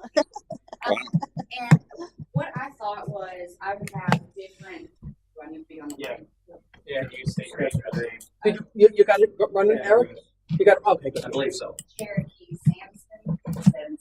And what I thought was I would have different. Do I need to be on the mic? Yeah, you state your name. You got it running, Eric? You got okay. Good. I believe so. Cherokee Sampson.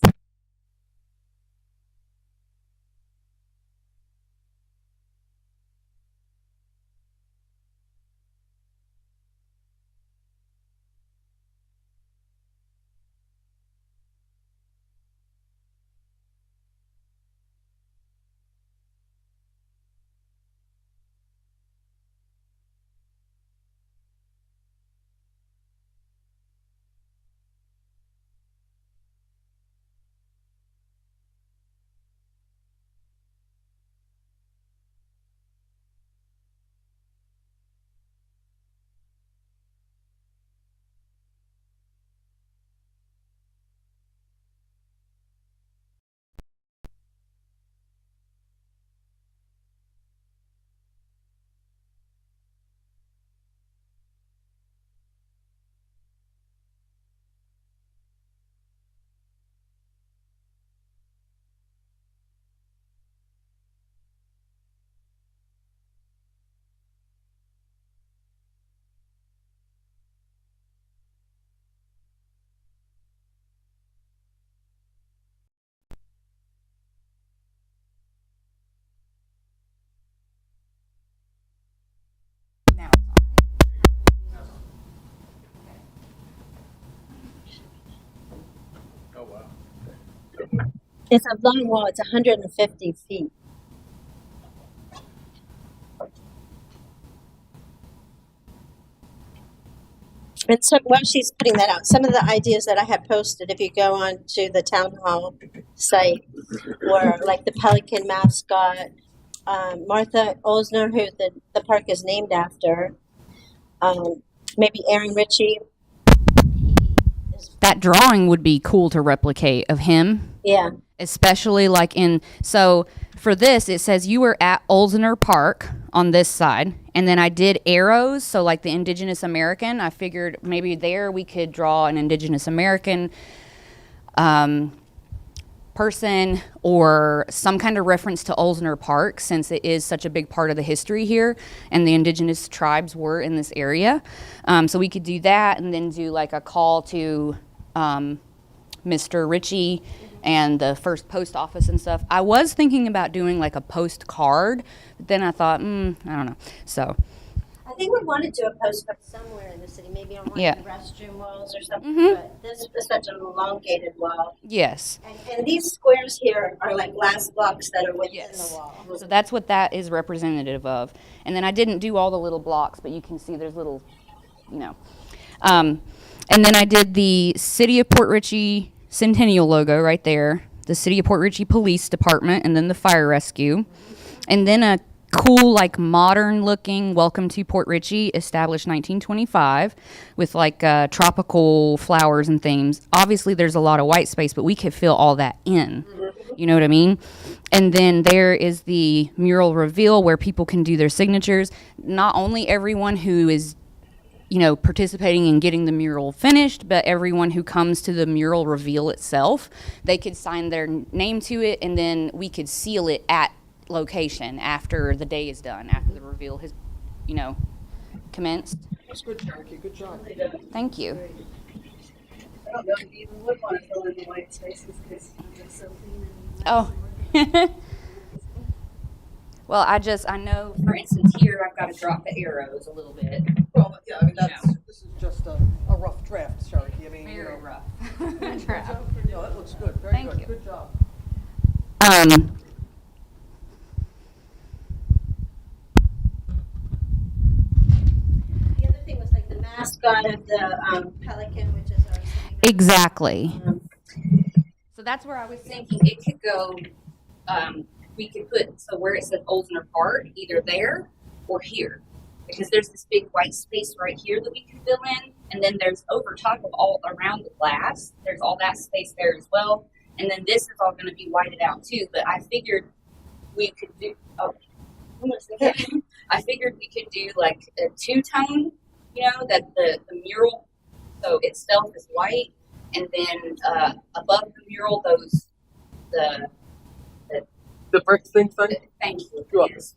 Now Oh, wow. It's a long wall. It's 150 feet. And so while she's putting that out, some of the ideas that I had posted, if you go on to the town hall site, were like the pelican mascot, Martha Olsner, who the park is named after, maybe Aaron Ritchie. that drawing would be cool to replicate of him. Yeah. Especially like so for this, it says you were at Olsner Park on this side. And then I did arrows. So like the Indigenous American, I figured maybe there we could draw an Indigenous American person or some kind of reference to Olsner Park, since it is such a big part of the history here and the indigenous tribes were in this area. So we could do that and then do like a call to Mr. Ritchie and the first post office and stuff. I was thinking about doing like a postcard, but then I thought, I don't know. So I think we want to do a postcard somewhere in the city, maybe on one Yeah. of the restroom walls or something. Mhm. But this is such an elongated wall. yes. And these squares here are like glass blocks that are within Yes. the wall. So that's what that is representative of. And then I didn't do all the little blocks, but you can see there's little, you know. And then I did the City of Port Richey Centennial logo right there, the City of Port Richey Police Department, and then the fire rescue. And then a cool, like modern looking Welcome to Port Richey, established 1925, with like tropical flowers and themes. Obviously, there's a lot of white space, but we could fill all that in. You know what I mean? And then there is the mural reveal where people can do their signatures. Not only everyone who is participating in getting the mural finished, but everyone who comes to the mural reveal itself, they could sign their name to it, and then we could seal it at location after the day is done, after the reveal has, commenced. That's good, Cherokee. Good job. Thank you. I don't know if you even would want to fill in the white spaces because it's so clean and Oh. Well, I know, for instance, here I've got to drop the arrows a little bit. Well, yeah, I mean, this is just a rough draft, Cherokee. I mean, Very rough. Draft. No, that looks good. Very Thank good. you. Good job. The other thing was like the mascot of the pelican, which is our city. Exactly. So that's where I was thinking it could go. We could put where it says Olsner Park, either there or here, because there's this big white space right here that we can fill in, and then there's over top of all around the glass. There's all that space there as well, and then this is all going to be whited out too. But I figured we could do. Oh, I figured we could do like a two-tone. That the mural, so itself is white, and then above the mural, those The brick thing. thank you. Sure. Yes.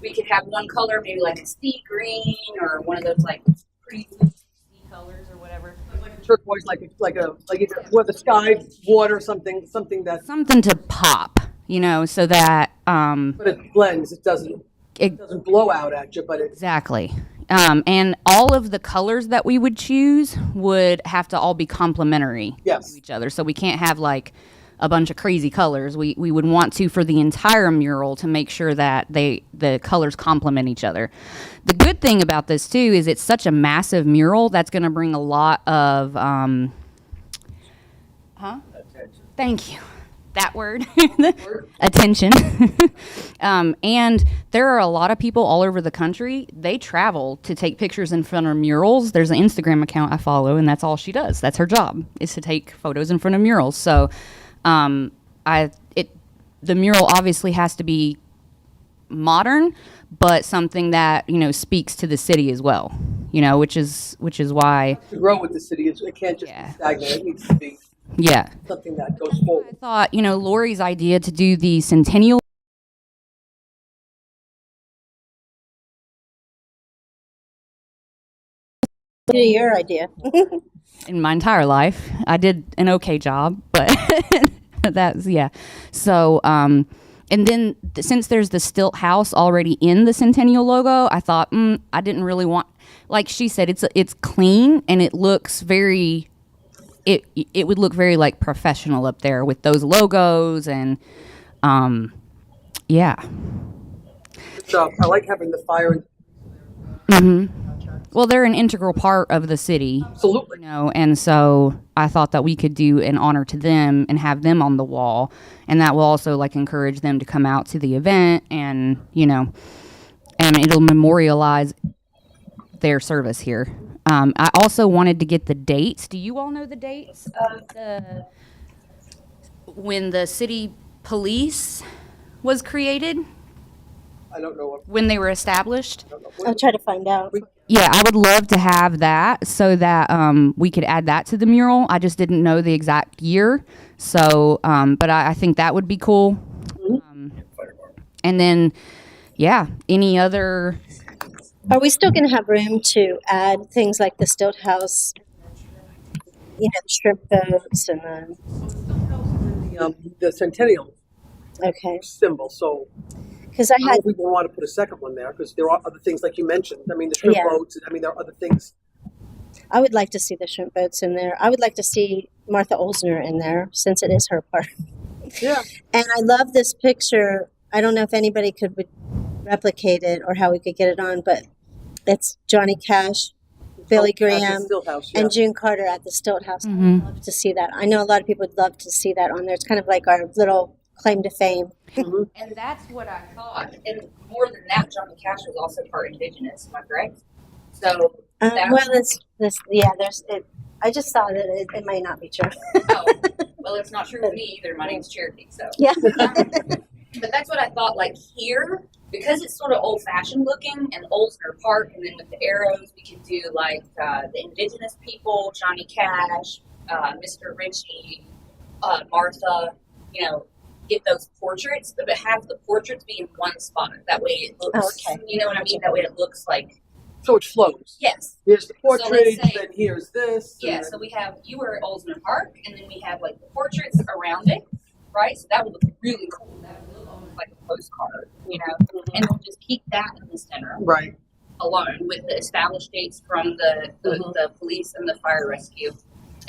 We could have one color, maybe like a sea green or one of those like pretty sea colors or whatever. Turquoise, like it's where the sky, water, something that, Something to pop, so that but it blends. It doesn't blow out at you, but it's exactly. And all of the colors that we would choose would have to all be complementary Yes. to each other. So we can't have like a bunch of crazy colors. We would want to, for the entire mural, to make sure that the colors complement each other. The good thing about this too is it's such a massive mural that's going to bring a lot of Thank you. That word. Attention. And there are a lot of people all over the country. They travel to take pictures in front of murals. There's an Instagram account I follow, and that's all she does. That's her job, is to take photos in front of murals. So the mural obviously has to be modern, but something that, speaks to the city as well, which is why, to grow with the city. It can't just Yeah. be stagnant. It needs to be yeah. something that goes forward. I thought, Lori's idea to do the centennial Your idea. in my entire life. I did an okay job, but that's, yeah. So, and then since there's the stilt house already in the centennial logo, I thought, I didn't really want, like she said, it's clean and it looks very, it would look very like professional up there with those logos and, yeah. So I like having the fire. Well, they're an integral part of the city. Absolutely. And so I thought that we could do an honor to them and have them on the wall, and that will also like encourage them to come out to the event, and and it'll memorialize their service here. I also wanted to get the dates. Do you all know the dates of when the city police was created, I don't know. when they were established? I'll try to find out. Yeah, I would love to have that so that we could add that to the mural. I just didn't know the exact year. So, but I think that would be cool. And then, yeah, any other... Are we still going to have room to add things like the stilt house, the shrimp boats and The centennial okay. symbol. So Because I I don't know had, if we want to put a second one there because there are other things like you mentioned. I mean, the shrimp Yeah. boats. I mean, there are other things. I would like to see the shrimp boats in there. I would like to see Martha Olsner in there since it is her park. Yeah. And I love this picture. I don't know if anybody could replicate it or how we could get it on, but it's Johnny Cash, Billy At the Graham, Still House, yeah. and June Carter at the Stilt House. I'd love to see that. I know a lot of people would love to see that on there. It's kind of like our little claim to fame. And that's what I thought. And more than that, Johnny Cash was also part indigenous, am I correct? So that Well, there's it. I just saw that it might not be true. oh, well, it's not true for me either. My name's Cherokee, so. Yeah. But that's what I thought, like here, because it's sort of old-fashioned looking, and Oldsner Park, and then with the arrows, we could do like the indigenous people, Johnny Cash, Mr. Ritchie, Martha, get those portraits, but have the portraits be in one spot. That way it looks, Oh, okay. you know what I mean? That way it looks like, So it flows. yes. Here's the let's portrait, say- then here's this. and Yeah, then- so we have, you were at Oldsner Park, and then we have like the portraits around it, right? So that would look really cool. That would look almost like a postcard, and we'll just keep that in the center Right. alone with the established dates from the police and the fire rescue.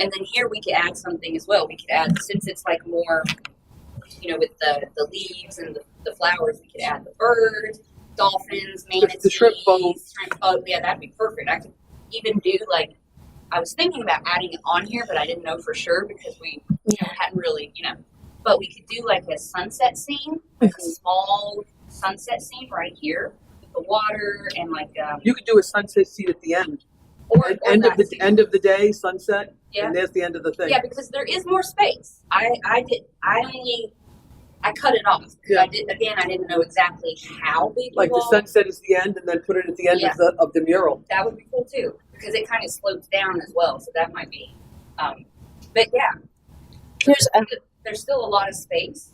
And then here we could add something as well. We could add, since it's like more, with the leaves and the flowers, we could add the birds, dolphins, manatees, The shrimp boat. shrimp boat. Yeah, that'd be perfect. I could even do like, I was thinking about adding it on here, but I didn't know for sure because we hadn't really, but we could do like a sunset scene, like a small sunset scene right here with the water and like, You could do a sunset scene at the end. or End of that the scene. end of the day, sunset. Yeah. And there's the end of the thing. Yeah, because there is more space. I cut it off because I didn't know exactly how big Like the the wall. sunset is the end, and then put it at the end Yeah. of the mural. That would be cool too because it kind of slopes down as well, so that might be. But yeah, Here's there's still a lot of space.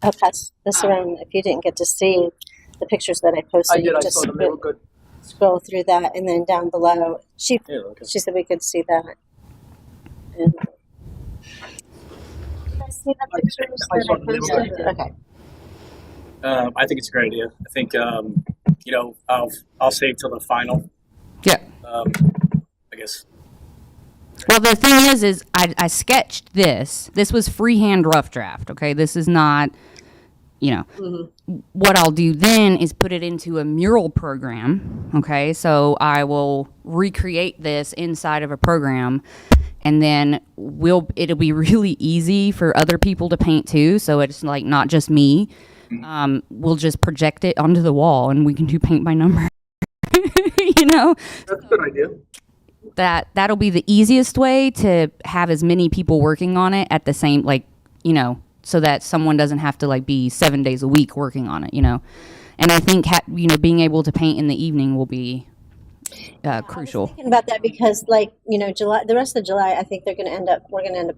Okay, this one, if you didn't get to see the pictures that I I posted, did, you I just saw them, they were good. scroll through that, and then down below, she said we could see that. And, did I see the pictures I that saw I them, they were posted? good. Okay. I think it's a great idea. I think, I'll save till the final. Yeah. I guess. Well, the thing is I sketched this. This was freehand rough draft. Okay, this is not, What I'll do then is put it into a mural program. Okay, so I will recreate this inside of a program, and then it'll be really easy for other people to paint too. So it's like not just me. We'll just project it onto the wall, and we can do paint by number. That's a good idea. That'll be the easiest way to have as many people working on it at the same, so that someone doesn't have to be 7 days a week working on it, And I think being able to paint in the evening will be crucial. Thinking about that because, July, the rest of July, I think we're going to end up, and then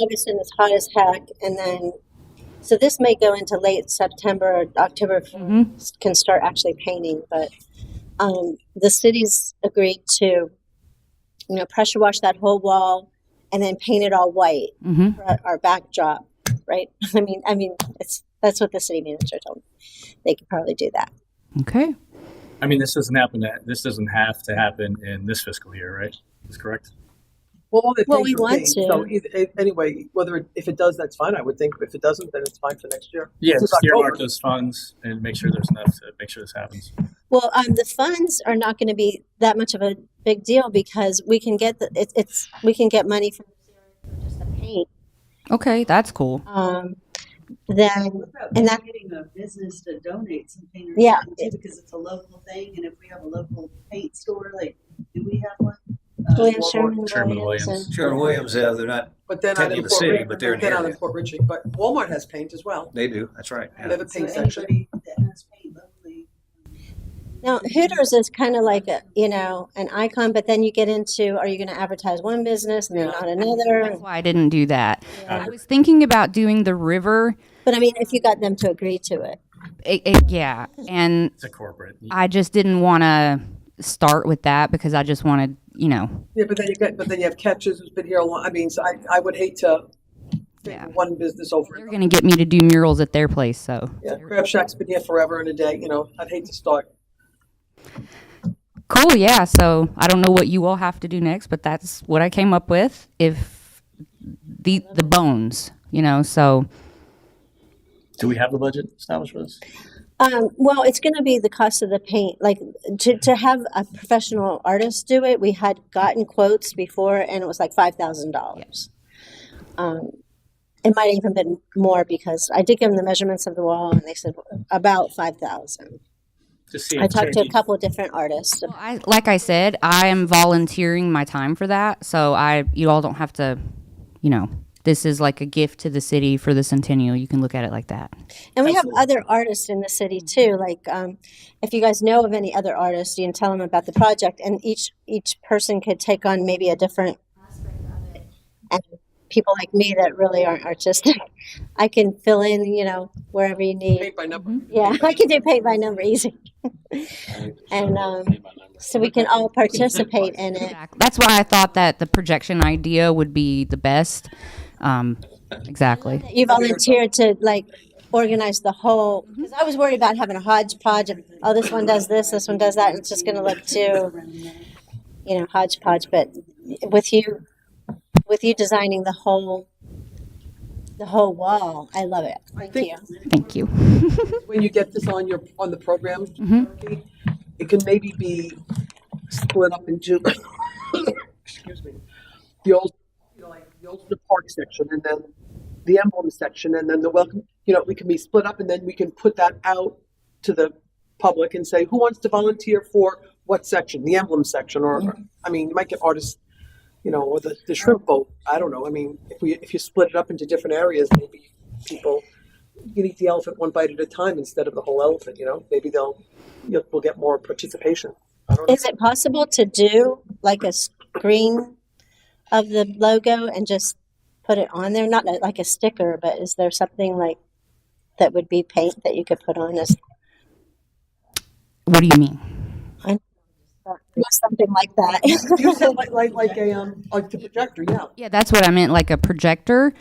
August and it's hot as heck, and then, so this may go into late September, or October, can start actually painting, but the city's agreed to, pressure wash that whole wall and then paint it all white for our backdrop, right? I mean, that's what the city manager told me. They could probably do that. Okay. I mean, this doesn't have to happen in this fiscal year, right? Is correct? Well, we want to. So anyway, if it does, that's fine. I would think. If it doesn't, then it's fine for next year. Yeah, This is just earmark October. those funds and make sure there's enough to make sure this happens. Well, the funds are not going to be that much of a big deal because we can get we can get money from just the paint. Okay, that's cool. Then and that Getting a business to donate some painters. Yeah. Too, because it's a local thing, and if we have a local paint store, do we have one? Julian Sherman Sherman Williams Williams. and- Sharon Williams, they're not, But then out Technically in the Port city, Ri- but they're in then the out in area. Port Ritchie. But Walmart has paint as well. they do, that's right. They have a So paint section. anybody that has paint locally. Now Hooters is kind of like an icon, but then you get into are you going to advertise one business and then not another? That's why I didn't do that. I was thinking about doing the river. But I mean, if you got them to agree to it. Yeah, and It's a corporate. I just didn't want to start with that because I just wanted, Yeah, but then you have Catches who's been here a long. I mean, so I would hate to Yeah. one business over. they're going to get me to do murals at their place. So Yeah, Crab Shack's been here forever and a day. I'd hate to start. cool. Yeah. So I don't know what you all have to do next, but that's what I came up with. If the bones, so. Do we have the budget established for this? Well, it's going to be the cost of the paint. Like to have a professional artist do it, we had gotten quotes before, and it was like $5,000. It might have even been more because I did give them the measurements of the wall, and they said about 5,000. Just see. I talked to a couple of different artists. Well, like I said, I am volunteering my time for that. So you all don't have to, this is like a gift to the city for the centennial. You can look at it like that. And we have other artists in the city too. Like, if you guys know of any other artists, you can tell them about the project, and each person could take on maybe a different aspect of it. And people like me that really aren't artistic, I can fill in, wherever you need. Paint by number. Yeah, I can do paint by number easy. And so we can all participate in it. That's why I thought that the projection idea would be the best. Exactly. You volunteered to organize the whole, because I was worried about having a hodgepodge of, oh, this one does this one does that, and it's just going to look too, hodgepodge. But with you designing the whole wall, I love it. Thank you. Thank you. When you get this on the program, Mm-hmm. it can maybe be split up into excuse me, the old the park section, and then the emblem section, and then the welcome. We can be split up, and then we can put that out to the public and say, who wants to volunteer for what section? The emblem section, or I mean, you might get artists, or the shrimp boat. I don't know. I mean, if you split it up into different areas, maybe people you eat the elephant one bite at a time instead of the whole elephant. Maybe we'll get more participation. I don't know. Is it possible to do like a screen of the logo and just put it on there? Not like a sticker, but is there something like that would be paint that you could put on as What do you mean? something like that? You said like the projector, yeah. Yeah, that's what I meant, like a projector.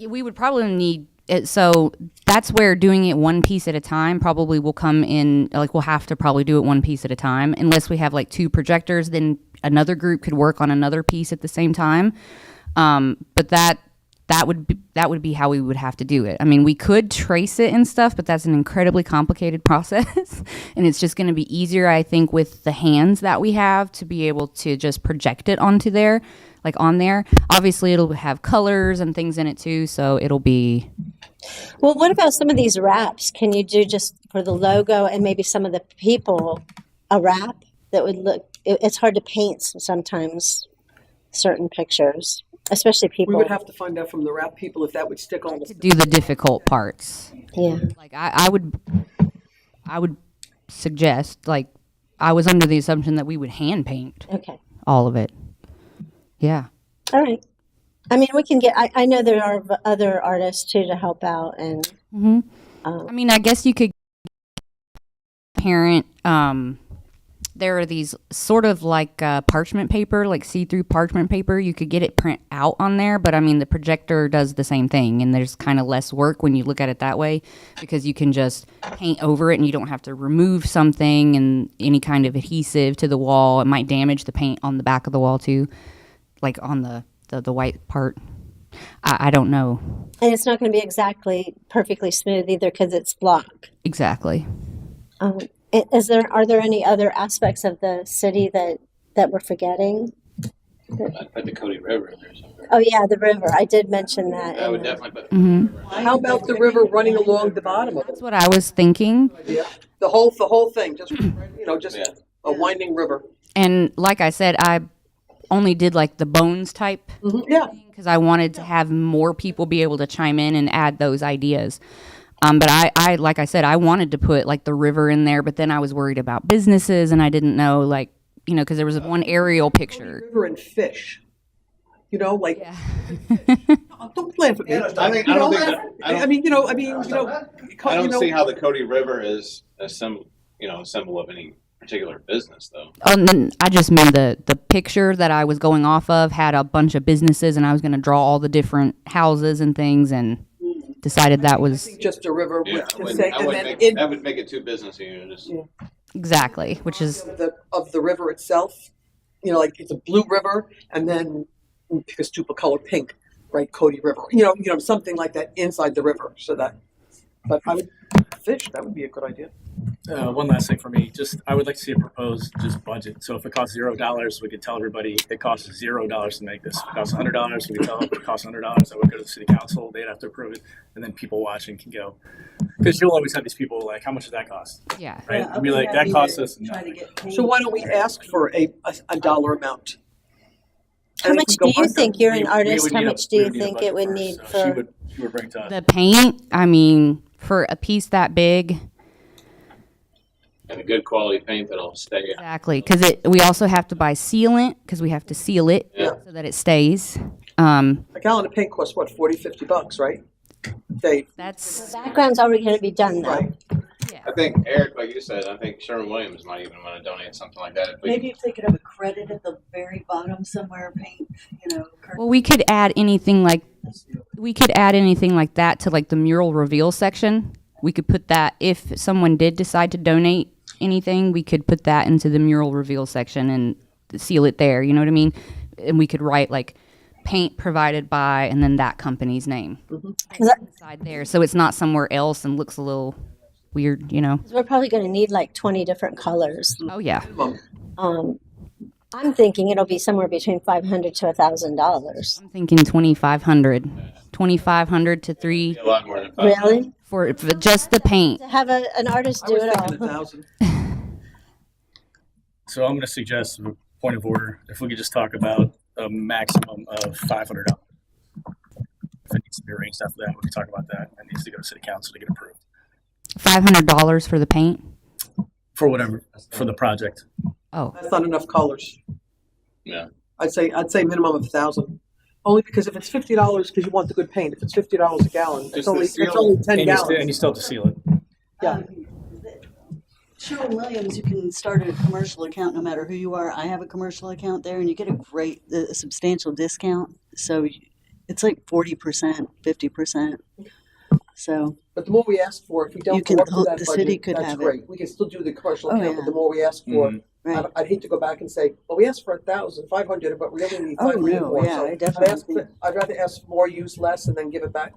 We would probably need it, so that's where doing it one piece at a time probably will come in. Like, we'll have to probably do it one piece at a time, unless we have like two projectors. Then another group could work on another piece at the same time. But that would be how we would have to do it. I mean, we could trace it and stuff, but that's an incredibly complicated process, and it's just going to be easier, I think, with the hands that we have to be able to just project it onto there, like on there. Obviously, it'll have colors and things in it too, so it'll be. Well, what about some of these wraps? Can you do just for the logo and maybe some of the people a wrap that would look? It's hard to paint sometimes certain pictures, especially people. We would have to find out from the rap people if that would stick on To do the difficult parts. Yeah. Like I would suggest, like, I was under the assumption that we would hand paint Okay. all of it. Yeah. All right. I mean, we can get. I know there are other artists too to help out, and I mean, I guess you could parent. There are these sort of like parchment paper, like see-through parchment paper. You could get it print out on there, but I mean, the projector does the same thing, and there's kind of less work when you look at it that way, because you can just paint over it, and you don't have to remove something and any kind of adhesive to the wall. It might damage the paint on the back of the wall too, like on the white part. I don't know and it's not going to be exactly perfectly smooth either because it's block. exactly. Are there any other aspects of the city that we're forgetting? I'd put the Cody River in there somewhere. Oh yeah, the river. I did mention that. I would definitely put the Cody River. How about the river running along the bottom of it? That's what I was thinking. Yeah, the whole thing, just just Yeah. a winding river. And like I said, I only did like the bones type Yeah, because I wanted to have more people be able to chime in and add those ideas. But I like I said, I wanted to put like the river in there, but then I was worried about businesses, and I didn't know, like, because there was one aerial picture. river and fish. Like don't laugh at me. I don't think that. I don't see how the Cody River is a symbol of any particular business, though. Oh, and then I just mean the picture that I was going off of had a bunch of businesses, and I was going to draw all the different houses and things, and decided that was just a river Yeah, with I wouldn't- say, I and wouldn't then make- that would make it too businessy. exactly, which is of the river itself, like it's a blue river, and then pick a stupid color pink, right? Cody River, something like that inside the river, so that. But I would fish. That would be a good idea. One last thing for me, I would like to see a proposed just budget. So if it costs $0, we could tell everybody it costs $0 to make this. If it costs $100, we could tell them it costs $100. That would go to the city council. They'd have to approve it, and then people watching can go. Because you'll always have these people like, how much does that cost? yeah. Right? Yeah, It'd be like, that costs us Try to nothing. get So why don't we ask for a dollar amount? How And much if we do go you under, think you're an We artist? would How need a- much do we you would need a think budget it would first. need So for? she would bring to us. The paint, I mean, for a piece that big, And a good quality paint that'll stay. exactly, because we also have to buy sealant, because we have to seal it Yeah. so that it stays. a gallon of paint costs what, $40-$50, right? That's Background's already going to be done though. Right. I think, Eric, like you said, I think Sherwin-Williams might even want to donate something like that. Maybe if they could have a credit at the very bottom somewhere, paint, well, we could add anything like that to like the mural reveal section. We could put that, if someone did decide to donate anything, we could put that into the mural reveal section and seal it there. You know what I mean? And we could write like paint provided by, and then that company's name inside there, so it's not somewhere else and looks a little weird. 'Cause we're probably going to need like 20 different colors. Oh yeah. I'm thinking it'll be somewhere between $500 to $1,000. I'm thinking 2,500 to $3 A lot more than 5. Really? for just the paint. To have an artist I do was it thinking all. 1,000. So I'm going to suggest, a point of order, if we could just talk about a maximum of $500. If it needs to be arranged after that, we can talk about that. It needs to go to city council to get approved $500 for the paint. for whatever, for the project. Oh, That's not enough colors. Yeah. I'd say minimum of 1,000. Only because if it's $50 because you want the good paint, if it's $50 a gallon, Just it's the only seal. 10 And gallons. you still have to seal it. Yeah. Sherwin-Williams, you can start a commercial account no matter who you are. I have a commercial account there, and you get a substantial discount. So it's like 40%, 50%. So But the more we ask for, if we You don't can- go up to that the city budget, could that's have it. great. We can still do the commercial Oh, account, yeah. but the more we ask for, right. I'd hate to go back and say, well, we asked for 1,500, but we only need Oh, 500 no, more. yeah, So I definitely think- I'd rather ask for more, use less, and then give it back,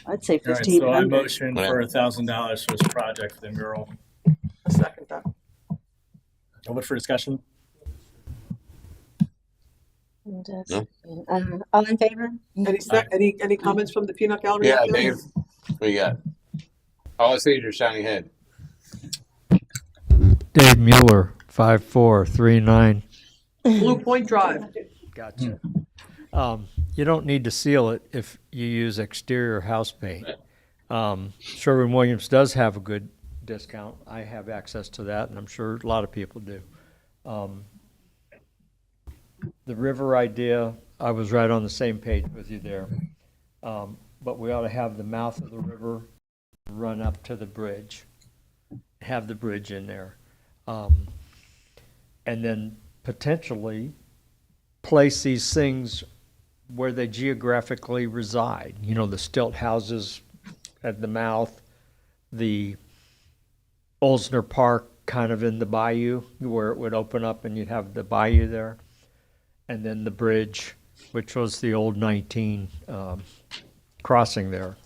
I'd say All right, 1,500. so I motion for $1,000 for this project for the mural. a second that. Open for discussion. No. All in favor? Any comments from the peanut gallery? Yeah, up there? Dave, what you got? All I see is your shiny head. Dave Mueller, 5439. Blue Point Drive. Gotcha. You don't need to seal it if you use exterior house paint. Sherwin-Williams does have a good discount. I have access to that, and I'm sure a lot of people do. The river idea, I was right on the same page with you there. But we ought to have the mouth of the river run up to the bridge, have the bridge in there. And then potentially place these things where they geographically reside. You know, the stilt houses at the mouth, the Olsner Park kind of in the bayou where it would open up and you'd have the bayou there. And then the bridge, which was the old 19 crossing there,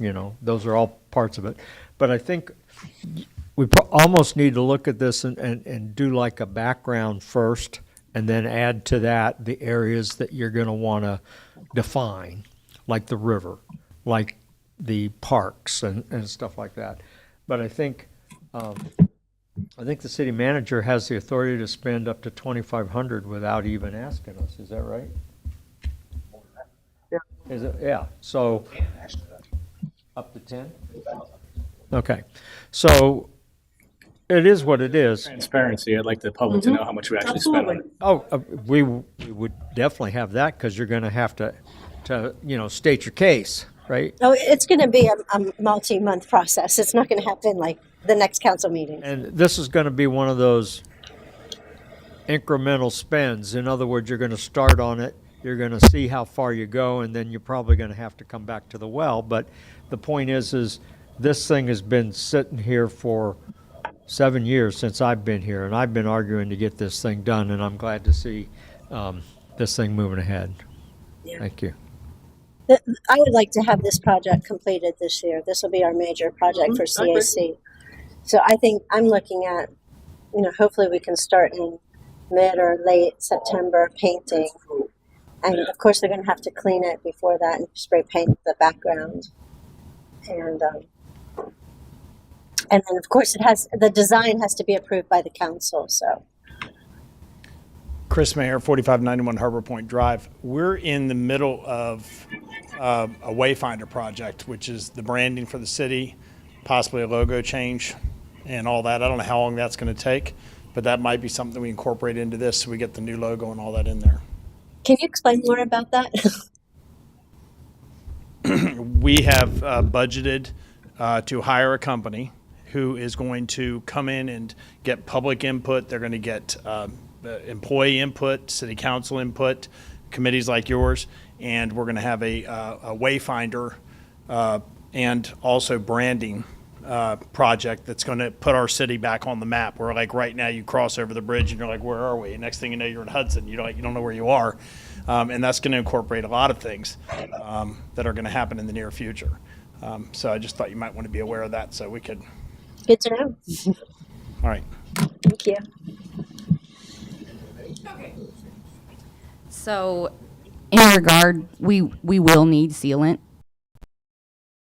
those are all parts of it. But I think we almost need to look at this and do like a background first, and then add to that the areas that you're going to want to define, like the river, like the parks and stuff like that. But I think the city manager has the authority to spend up to $2,500 without even asking us. Is that right? Yeah. Is it? Yeah. So up to 10? Okay. So it is what it is. Transparency. I'd like the public to know how much we actually spent on it. Oh, we would definitely have that because you're going to have to state your case, right? Oh, it's going to be a multi-month process. It's not going to happen like the next council meeting. And this is going to be one of those incremental spends. In other words, you're going to start on it, you're going to see how far you go, and then you're probably going to have to come back to the well. But the point is this thing has been sitting here for 7 years since I've been here, and I've been arguing to get this thing done, and I'm glad to see this thing moving ahead. Yeah. Thank you. I would like to have this project completed this year. This will be our major project for I agree. CAC. So I think I'm looking at, hopefully we can start in mid or late September painting. And of course, they're going to have to clean it before that and spray paint the background. And then of course the design has to be approved by the council. So Chris Mayer, 4591 Harbor Point Drive. We're in the middle of a Wayfinder project, which is the branding for the city, possibly a logo change and all that. I don't know how long that's going to take, but that might be something we incorporate into this so we get the new logo and all that in there. can you explain more about that? We have budgeted to hire a company who is going to come in and get public input. They're going to get employee input, city council input, committees like yours, and we're going to have a Wayfinder and also branding project that's going to put our city back on the map. Where like right now you cross over the bridge and you're like, where are we? And next thing you know, you're in Hudson. You don't know where you are, and that's going to incorporate a lot of things that are going to happen in the near future. So I just thought you might want to be aware of that, so we could. Good to know. All right. Thank you. So, in regard, we will need sealant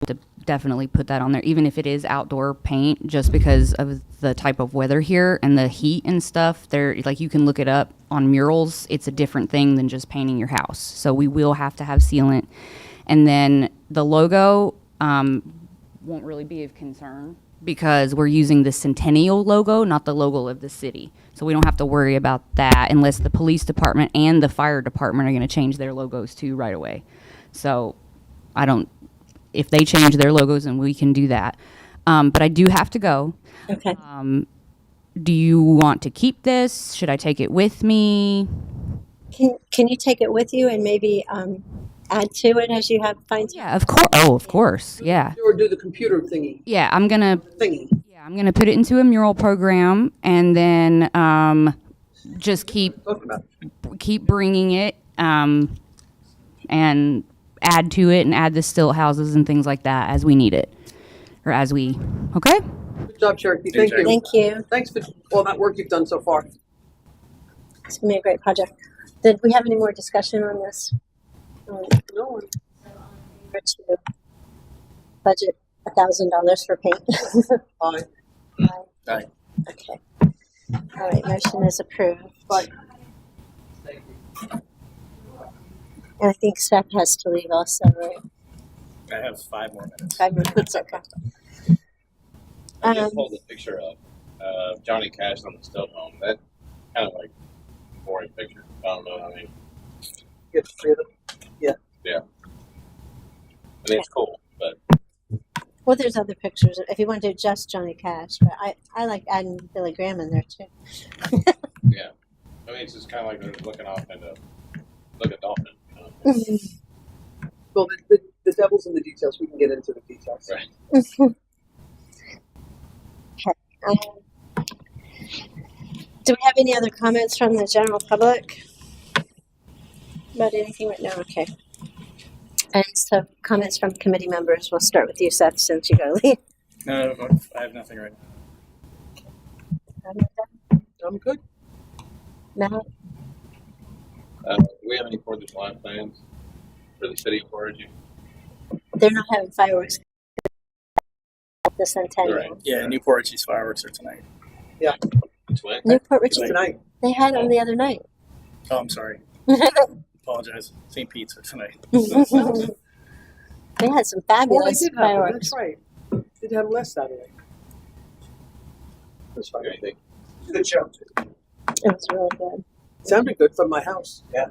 to definitely put that on there, even if it is outdoor paint, just because of the type of weather here and the heat and stuff. There, like you can look it up on murals. It's a different thing than just painting your house. So we will have to have sealant, and then the logo won't really be of concern because we're using the Centennial logo, not the logo of the city. So we don't have to worry about that unless the police department and the fire department are going to change their logos too right away. So if they change their logos, then we can do that. But I do have to go. Okay. Do you want to keep this? Should I take it with me? Can you take it with you and maybe add to it as you have find? Yeah, of course. Oh, of course. Yeah. Or do the computer thingy. Yeah, I'm gonna put it into a mural program and then just keep bringing it and add to it and add the stilt houses and things like that as we need it or as we. Okay. Good job, Cherokee. Thank you. Thank you. Thanks for all that work you've done so far. It's gonna be a great project. Did we have any more discussion on this? No one. To budget $1,000 for paint. Aye. Aye. Okay. All right. Motion is approved. Bye. And I think Seth has to leave also, right? I have 5 more minutes. 5 minutes. Okay. I just pulled a picture of Johnny Cash on the stilt home. That kind of like boring picture. I don't know. I mean, Get rid of them. yeah. I mean, it's cool, but Well, there's other pictures if you want to do just Johnny Cash, but I like adding Billy Graham in there too. yeah. I mean, it's just kind of like they're looking off into like a dolphin. You know? Well, the devil's in the details. We can get into the details. Right. Do we have any other comments from the general public about anything right now? Okay. And so comments from committee members. We'll start with you, Seth, since you go leave. No, I have nothing right now. I'm good. Matt? Do we have any 4th of July plans for the city of Portage? They're not having fireworks at the Centennial. Right. Yeah, Newport Richie's fireworks are tonight. It's when? Newport Richie, Tonight. they had them the other night. Oh, I'm sorry. Apologize. St. Pete's are tonight. They had some Well, I fabulous did have them. fireworks. That's right. Did have them last Saturday. That's fine. Anything? Good show. It was really good. Sounded good from my house. Yeah.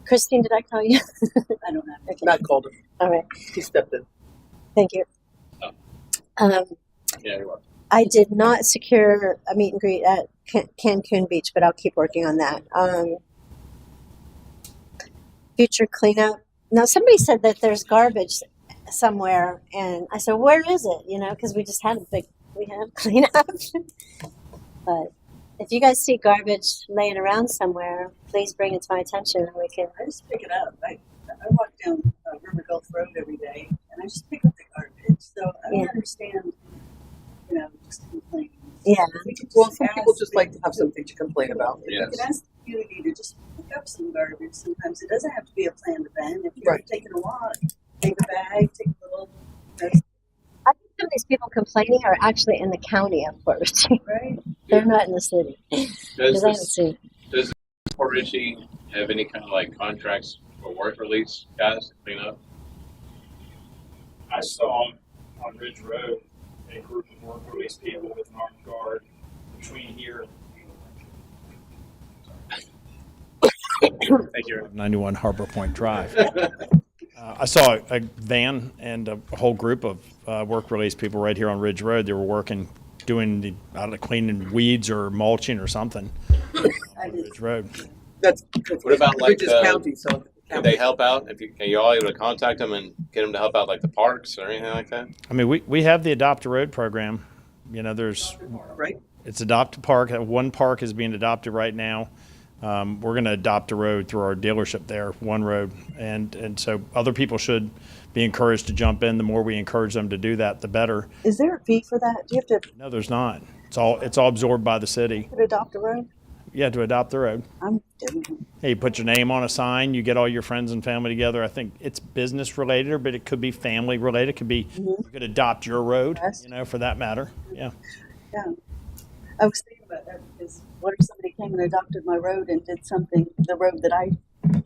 Christine, did I call you? I don't know. Okay. Matt called him. All right. He stepped in. Thank you. Oh. Um, Yeah, you're welcome. I did not secure a meet and greet at Cancun Beach, but I'll keep working on that. Future cleanup. Now, somebody said that there's garbage somewhere, and I said, "Where is it?" You know, because we just had cleanup. But if you guys see garbage laying around somewhere, please bring it to my attention, and we can. I just pick it up. I walk down River Gulf Road every day, and I just pick up the garbage. So I don't Yeah. understand, just complaining. Yeah. If we could Well, some people ask just like to have something to complain about. If Yes. you could ask the community to just pick up some garbage, sometimes it doesn't have to be a planned event. If you're Right. taking a walk, take a bag, take a little, I think some of these people complaining are actually in the county of Port Richey. right? They're not in the city. Does Because I haven't this, seen. does Port Richey have any kind of like contracts for work release guys to clean up? I saw on Ridge Road a group of work release people with an armed guard between here Thank you. 91 Harbor Point Drive. I saw a van and a whole group of work release people right here on Ridge Road. They were working, doing cleaning weeds or mulching or something on Ridge Road. That's What about like Bridges County, so Can they help out? Are you all able to contact them and get them to help out like the parks or anything like that? I mean, we have the Adopt a Road program. There's right? it's Adopt a Park. One park is being adopted right now. We're going to adopt a road through our dealership there, one road, and so other people should be encouraged to jump in. The more we encourage them to do that, the better. Is there a fee for that? Do you have to No, there's not. It's all absorbed by the city. adopt a road? Yeah, to adopt the road. I'm doing it. Hey, you put your name on a sign. You get all your friends and family together. I think it's business related, but it could be family related. It could be you could adopt your road, Yes. for that matter. Yeah. Yeah. I was thinking about that because what if somebody came and adopted my road and did something, the road that I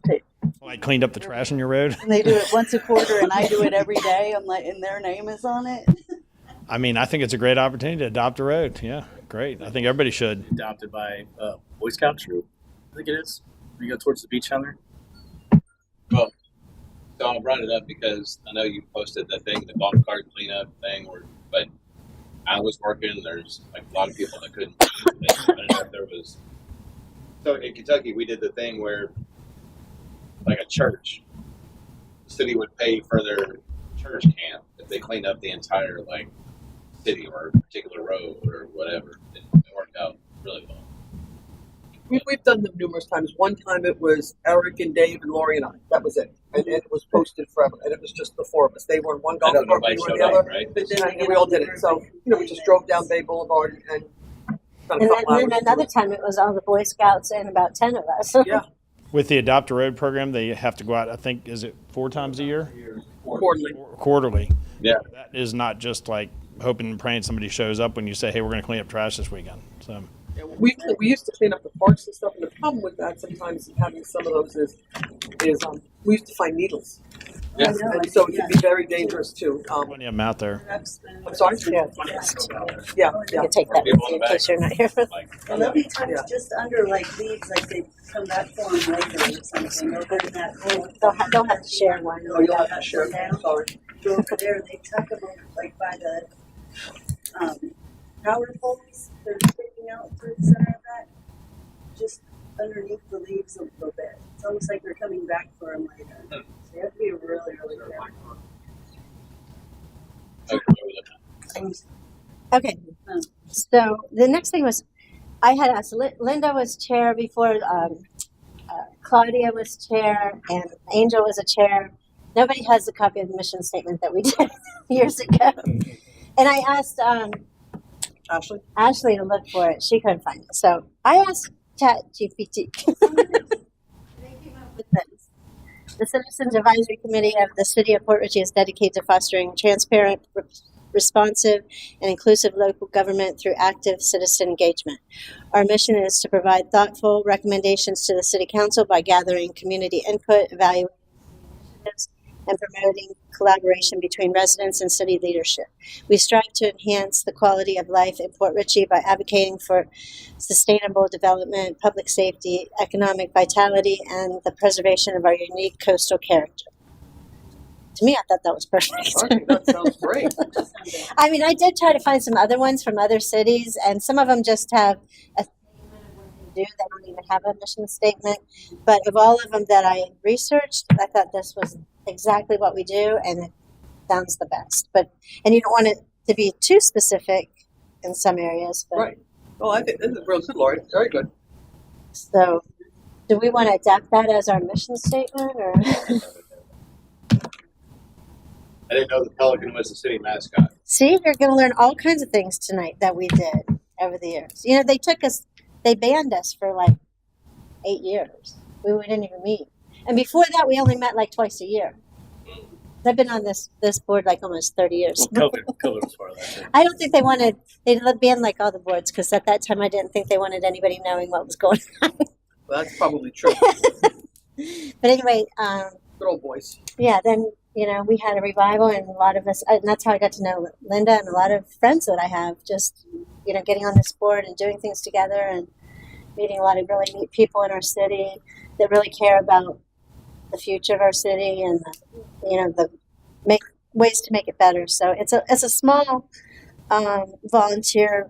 take? Like cleaned up the trash on your road. And they do it once a quarter and I do it every day. I'm like, and their name is on it. I mean, I think it's a great opportunity to adopt a road. Yeah, great. I think everybody should. Adopted by Boy Scout troop. I think it is. We go towards the beach down there. Well, so I brought it up because I know you posted the thing, the golf cart cleanup thing, but I was working. There's like a lot of people that couldn't. I don't know if there was. So in Kentucky, we did the thing where, like a church, the city would pay for their church camp if they cleaned up the entire like city or a particular road or whatever. It worked out really well. We've done them numerous times. One time it was Eric and Dave and Lori and I. That was it. And it was posted forever. And it was just the four of us. They were in one golf I know cart, nobody we were in showed the up, other. right? But then we all did it. So, we just drove down Bay Boulevard and spent a And couple then hours. another time it was all the Boy Scouts and about 10 of us. Yeah, With the Adopt a Road program, they have to go out, I think, is it 4 times a year? quarterly. Quarterly. Yeah. That is not just like hoping and praying somebody shows up when you say, hey, we're going to clean up trash this weekend. So Yeah, we used to clean up the parks and stuff, and the problem with that sometimes having some of those is we used to find needles. Yeah. And so it can be very dangerous too. plenty of them out there. I'm sorry? Yeah. Yeah, You yeah. can take that with you in case you're not here. Like, And there'll be times Yeah. just under like leaves, like they come back for them later or something, they'll go to that hole. They'll have to share one. Oh, you'll have to share. Sorry. Go over there, they tuck them like by the, power poles, they're sticking out through the center of that, just underneath the leaves a little bit. It's almost like they're coming back for them later. So you have to be really, really careful. Okay. So the next thing was, I had asked, Linda was chair before, Claudia was chair, and Angel was a chair. Nobody has a copy of the mission statement that we did years ago. And I asked Ashley? Ashley to look for it. She couldn't find it. So I asked ChatGPT. They came up with this. The Citizens Advisory Committee of the City of Port Richey is dedicated to fostering transparent, responsive, and inclusive local government through active citizen engagement. Our mission is to provide thoughtful recommendations to the City Council by gathering community input, evaluating initiatives, and promoting collaboration between residents and city leadership. We strive to enhance the quality of life in Port Richey by advocating for sustainable development, public safety, economic vitality, and the preservation of our unique coastal character. To me, I thought that was perfect. I think that sounds great. I mean, I did try to find some other ones from other cities, and some of them just have a statement of what they do. They don't even have a mission statement. But of all of them that I researched, I thought this was exactly what we do, and it sounds the best. And you don't want it to be too specific in some areas. But, Right. Well, I think this is real good, Lori. Very good. So, do we want to adapt that as our mission statement, or? I didn't know the Pelican was the city mascot. See, you're going to learn all kinds of things tonight that we did over the years. You know, they banned us for like 8 years. We didn't even meet. And before that, we only met like twice a year. I've been on this board like almost 30 years. Well, COVID was part of that. Too. I don't think they banned like all the boards because at that time I didn't think they wanted anybody knowing what was going on. Well, that's probably true. But anyway, Good old boys. yeah, then, you know, we had a revival and a lot of us, and that's how I got to know Linda and a lot of friends that I have, just, you know, getting on this board and doing things together and meeting a lot of really neat people in our city that really care about the future of our city and, you know, ways to make it better. So it's a small volunteer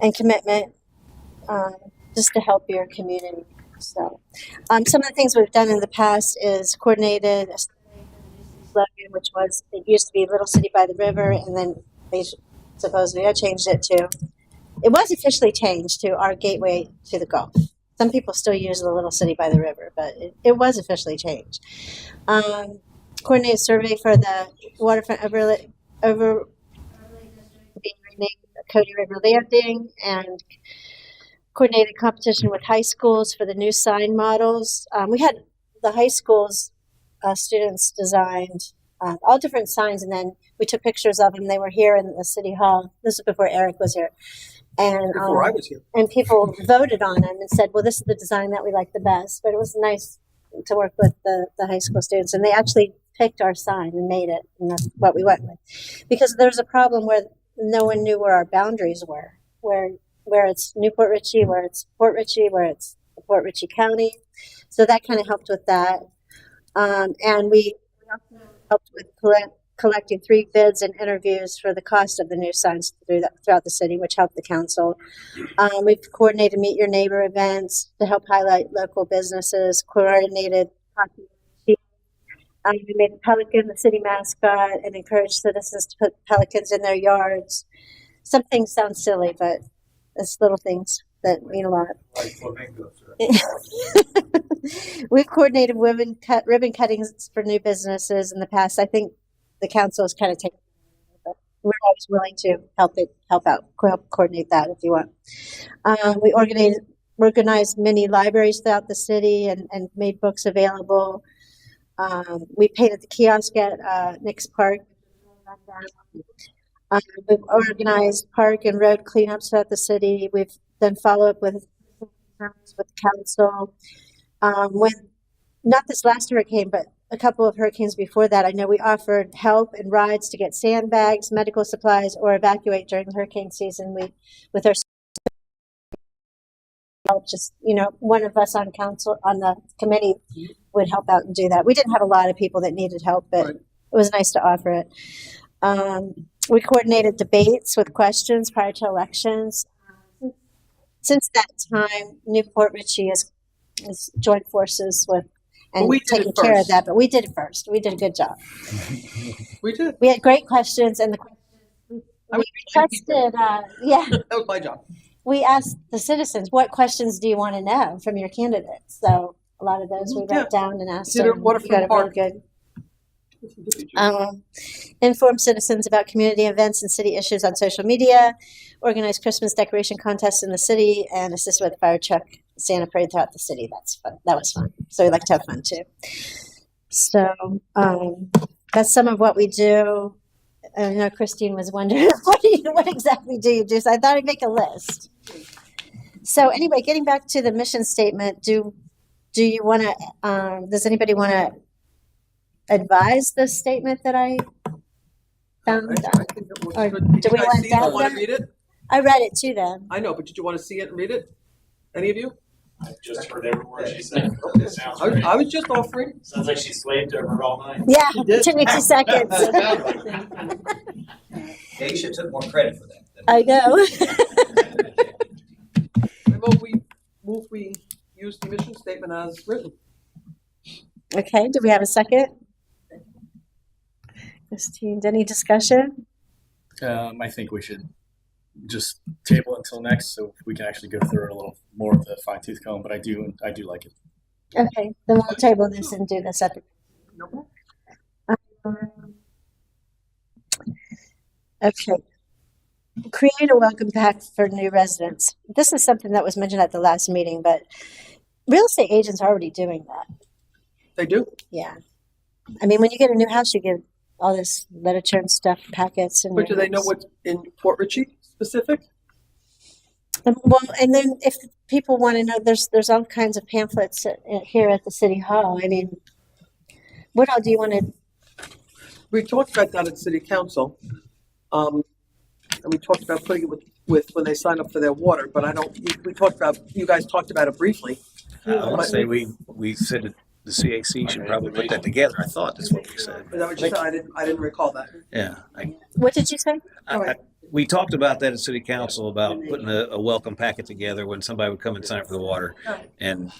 and commitment just to help your community. So some of the things we've done in the past is coordinated a slogan, which was, it used to be Little City by the River, and then they supposedly had changed it to, it was officially changed to Our Gateway to the Gulf. Some people still use the Little City by the River, but it was officially changed. Coordinated survey for the waterfront overlay district being renamed Cody River Landing, and coordinated competition with high schools for the new sign models. We had the high schools students designed all different signs, and then we took pictures of them. They were here in the city hall. This was before Eric was here. And Before I was here. and people voted on them and said, well, this is the design that we like the best. But it was nice to work with the high school students, and they actually picked our sign and made it, and that's what we went with. Because there's a problem where no one knew where our boundaries were. where it's Newport Richey, where it's Port Richey, where it's Port Richey County. So that kind of helped with that. And we also helped with collecting 3 bids and interviews for the cost of the new signs throughout the city, which helped the council. We've coordinated Meet Your Neighbor events to help highlight local businesses, coordinated hockey. We made the pelican the city mascot and encouraged citizens to put pelicans in their yards. Some things sound silly, but it's little things that mean a lot. Like flamingos, right? We've coordinated ribbon cuttings for new businesses in the past. I think the council is kind of taking, but we're always willing to help coordinate that if you want. We organized many libraries throughout the city and made books available. We painted the kiosk at Nick's Park. We've organized park and road cleanups throughout the city. We've done follow-up with council. When not this last hurricane, but a couple of hurricanes before that, I know we offered help and rides to get sandbags, medical supplies, or evacuate during the hurricane season. With our just, one of us on the committee would help out and do that. We didn't have a lot of people that needed help, but Right. it was nice to offer it. We coordinated debates with questions prior to elections. Since that time, Newport Richey has joined forces with and we did it taking care of first. that, but we did it first. We did a good job. We did. We had great questions, and we requested, That was my job. we asked the citizens, what questions do you want to know from your candidates? So a lot of those we wrote down and asked Did them. a waterfront We got a park. really good. Inform citizens about community events and city issues on social media, organize Christmas decoration contests in the city, and assist with fire truck Santa parade throughout the city. That's fun. That was fun. So we like to have fun too. So that's some of what we do. I know Christine was wondering what exactly do you do? So I thought I'd make a list. So anyway, getting back to the mission statement, do you want to? Does anybody want to advise the statement that I found? I think it looks Or good. Did do you we guys want see it? that Want then? to read it? I read it to them. I know, but did you want to see it and read it? Any of you? I just heard every word she said. It sounds great. I was just offering. Sounds like she slaved over it all night. Yeah, did? it took me 2 seconds. Aisha took more credit for that. I know. We use the mission statement as written. Okay, do we have a second? Christine, any discussion? I think we should just table it until next, so we can actually go through it a little more with a fine tooth comb. But I do like it. Okay, then we'll table this and do this at the. Okay. Create a welcome pack for new residents. This is something that was mentioned at the last meeting, but real estate agents are already doing that. They do. Yeah. I mean, when you get a new house, you get all this literature and stuff, packets. And But do they know what's in Port Richey specific? Well, and then if people want to know, there's all kinds of pamphlets here at the city hall. I mean, what all do you want to? We talked about that at city council. And we talked about putting it with when they sign up for their water, but we talked about, you guys talked about it briefly. I would say we said that the CAC should probably put that together. I thought that's what we said. Is that what you said? I didn't recall that. Yeah. What did you say? We talked about that at city council about putting a welcome packet together when somebody would come and sign up for the water and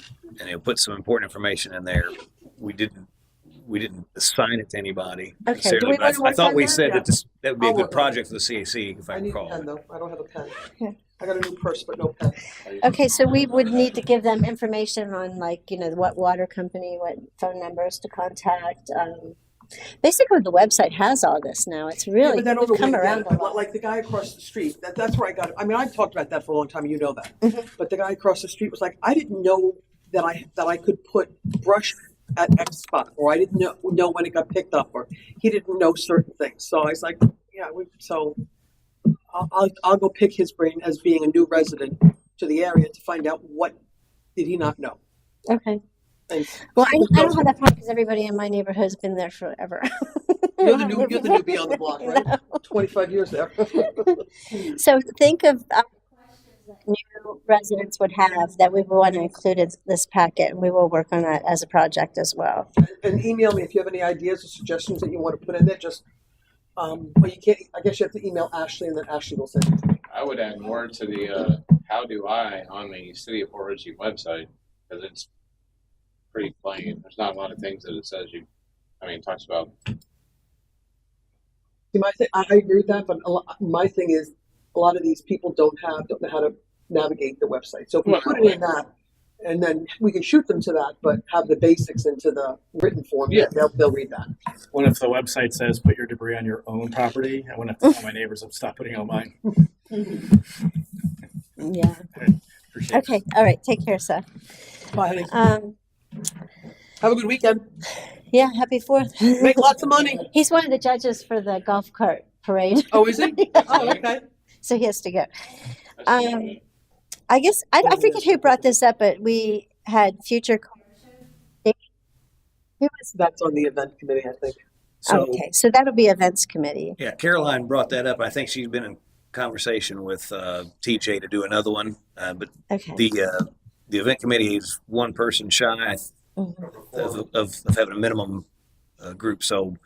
put some important information in there. We didn't assign it to anybody. Okay. necessarily, Do we but want to I work thought on we that? said that that would be a I'll good work on project for the CAC, if I I need a recall. pen though. I don't have a pen. Okay. I got a new purse, but no pen. Okay, so we would need to give them information on what water company, what phone numbers to contact. Basically, the website has all this now. It's really but then we've come around a lot. like the guy across the street. That's where I got it. I mean, I've talked about that for a long time. You know that. Mhm. But the guy across the street was like, I didn't know that I could put brush at X spot, or I didn't know when it got picked up, or he didn't know certain things. So I was like, yeah. So I'll go pick his brain as being a new resident to the area to find out what did he not know. Okay. Thanks. Well, I don't have that problem because everybody in my neighborhood has been there forever. You're the newbie on the block, right? 25 years there. So think of that new residents would have that we want to include in this packet, and we will work on that as a project as well. And email me if you have any ideas or suggestions that you want to put in there. Just, but you can't. I guess you have to email Ashley, and then Ashley will send it to me. I would add more to the how do I on the City of Port Richey website, because it's pretty plain. There's not a lot of things that it says you. I mean, it talks about. See, my thing, I agree with that, but my thing is a lot of these people don't know how to navigate the website. So if we put it in that, and then we can shoot them to that, but have the basics into the written form. Yeah. They'll read that. What if the website says put your debris on your own property? I wouldn't have to tell my neighbors to stop putting it on mine. Yeah. Appreciate it. Okay. All right. Take care, Seth. Bye, honey. Have a good weekend. Yeah. Happy 4th. Make lots of money. He's one of the judges for the golf cart parade. Oh, is he? Oh, okay. So he has to go. I guess I forget who brought this up, but we had future. Who was That's on the event committee, I think. So, okay? So that'll be events committee. yeah, Caroline brought that up. I think she's been in conversation with TJ to do another one. But Okay. the event committee is one person shy Mhm. of having a minimum group. So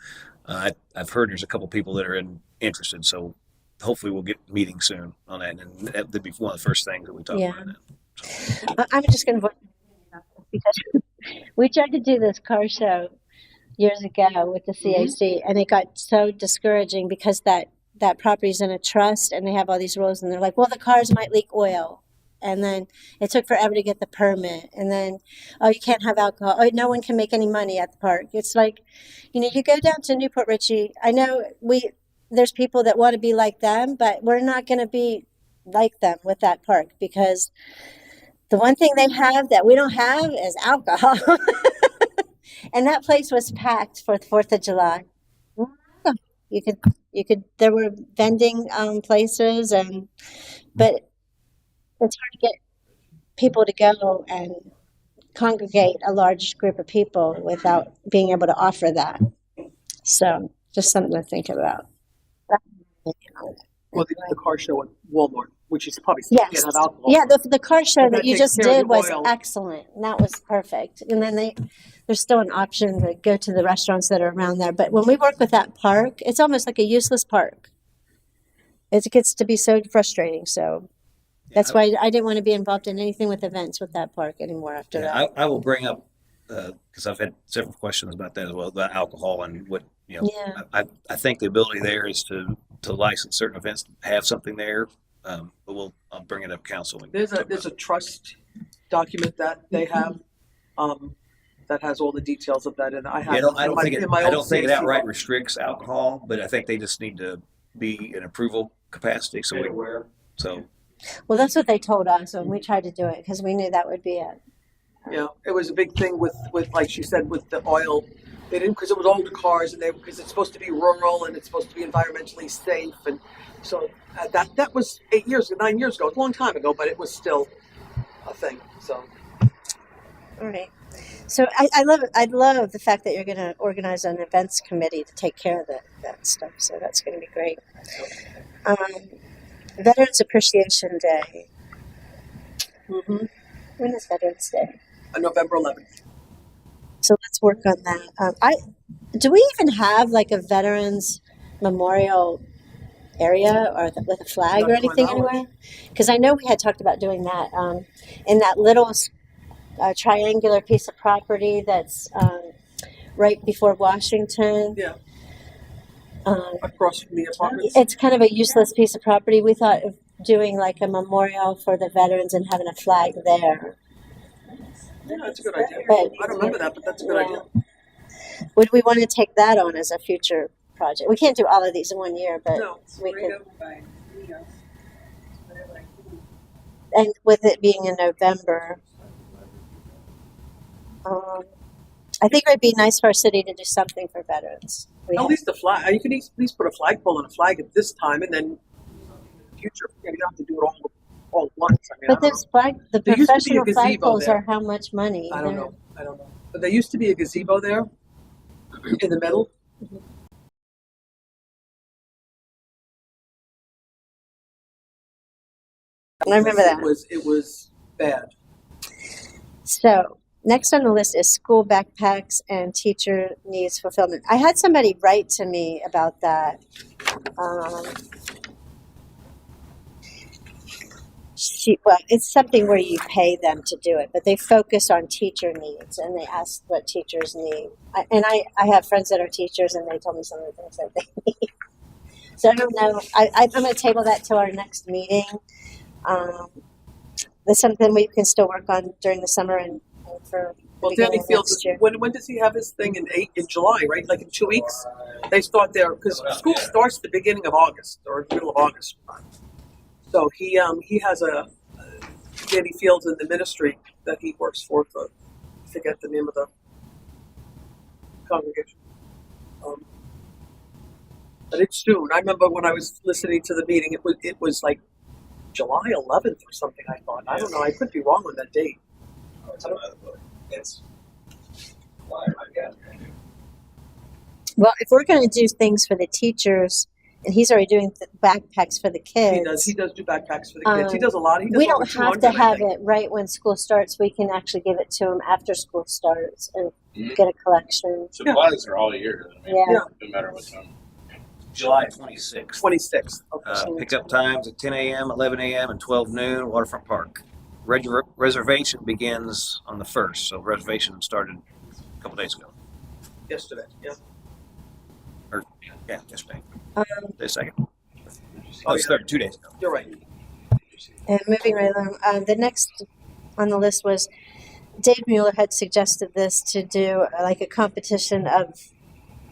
I've heard there's a couple people that are interested. So hopefully we'll get meeting soon on that, and that'd be one of the first things that we talk Yeah. about. I'm just going to vote because we tried to do this car show years ago with the CAC, and it got so discouraging because that property's in a trust, and they have all these rules, and they're like, well, the cars might leak oil. And then it took forever to get the permit. And then, oh, you can't have alcohol. Oh, no one can make any money at the park. It's like, you go down to Newport Richey. I know there's people that want to be like them, but we're not going to be like them with that park, because the one thing they have that we don't have is alcohol. And that place was packed for the 4th of July. You could, there were vending places, but it's hard to get people to go and congregate a large group of people without being able to offer that. So just something to think about. Well, the car show at Walmart, which is probably Yes. can't have alcohol. Yeah, the car show But that that you takes just care of did the was oil. excellent. And that was perfect. And then there's still an option to go to the restaurants that are around there. But when we work with that park, it's almost like a useless park. It gets to be so frustrating. So that's why I didn't want to be involved in anything with events with that park anymore after that. Yeah, I will bring up because I've had several questions about that as well, about alcohol and what Yeah. I think the ability there is to license certain events to have something there. But I'll bring it up council. There's a trust document that they have that has all the details of that, and I have. Yeah, I don't think in my it old CAC outright book. restricts alcohol, but I think they just need to be in approval capacity. So Well, that's what they told us when we tried to do it, because we knew that would be it. Yeah, it was a big thing with like she said, with the oil. They didn't, because it was older cars, and because it's supposed to be rural and it's supposed to be environmentally safe, and so that was 9 years ago, a long time ago, but it was still a thing. So All right. So I love the fact that you're going to organize an events committee to take care of that stuff. So that's going to be great. Veterans Appreciation Day. When is Veterans Day? November 11th. So let's work on that. Do we even have like a veterans memorial area or with a flag Not or to my anything knowledge. anywhere? Because I know we had talked about doing that in that little triangular piece of property that's right before Washington. Yeah, across from the apartments. It's kind of a useless piece of property. We thought of doing like a memorial for the veterans and having a flag there. Yeah, that's a good idea. But- I don't remember that, but that's a good idea. Would we want to take that on as a future project? We can't do all of these in 1 year, but No, we could. And with it being in November, I think it would be nice for our city to do something for veterans. We At have- least the flag. You could at least put a flagpole on a flag at this time, and then in the future, you don't have to do it all at once. I mean, but I don't know. those the There used to be a professional gazebo flagpoles there. are how much money? I don't know. But there used to be a gazebo there in the middle. I remember that. It was bad. So next on the list is school backpacks and teacher needs fulfillment. I had somebody write to me about that. Well, it's something where you pay them to do it, but they focus on teacher needs and they ask what teachers need. I have friends that are teachers and they told me some of the things that they need. So I don't know. I'm going to table that till our next meeting. That's something we can still work on during the summer and for the Well, beginning Danny of Fields, next year. when does he have his thing in July, right? Like in 2 weeks? They start there, because school starts the beginning of August, or middle of August. So he has a Danny Fields in the ministry that he works for, I forget the name of the congregation. But it's soon. I remember when I was listening to the meeting, it was like July 11th or something, I thought. I don't know, I could be wrong on that date. It's Well, if we're going to do things for the teachers, and he's already doing the backpacks for the kids. He does do backpacks for the kids. He does a lot. He does We over don't have 200, to I have think. it right when school starts. We can actually give it to them after school starts and get a collection. supplies are all year. I mean, Yeah. no matter what time. July 26th. 26th. Okay. Pickup times at 10 a.m., 11 a.m., and 12 noon, Waterfront Park. Reservation begins on the 1st, so reservation started a couple days ago. Yesterday, yeah. Or, yeah, yesterday. Um, The second. Oh, it started 2 days ago. You're right. And moving right along, the next on the list was Dave Mueller had suggested this to do like a competition of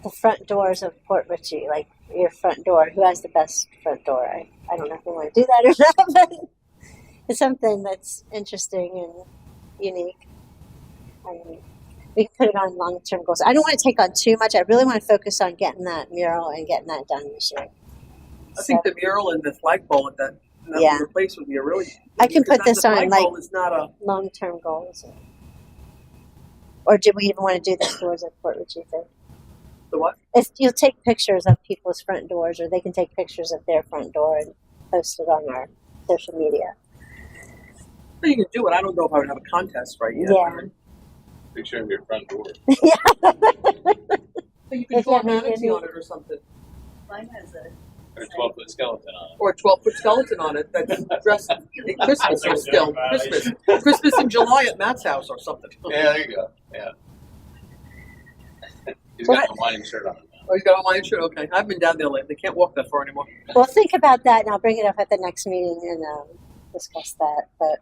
the front doors of Port Richey, like your front door. Who has the best front door? I don't know if we want to do that or not, but it's something that's interesting and unique. We can put it on long-term goals. I don't want to take on too much. I really want to focus on getting that mural and getting that done this year. I think the mural and the flagpole at that Yeah. place would be a really. I can put because this the on, flagpole like- is not a. Long-term goals. Or do we even want to do the doors at Port Richey thing? The what? If you'll take pictures of people's front doors, or they can take pictures of their front door and post it on our social media. You can do it. I don't know if I would have a contest right yet. Yeah. Picture of your front door. But you can If draw you have manatee any- on it or something. Mine has a Or a 12-foot skeleton on it. Or a 12-foot skeleton on it that's dressed at Christmas or still. Christmas in July at Matt's house or something. Yeah, there you go. Yeah. He's got a Hawaiian shirt on. Oh, you got a Hawaiian shirt? Okay. I've been down there lately. Can't walk that far anymore. Well, think about that, and I'll bring it up at the next meeting and discuss that. But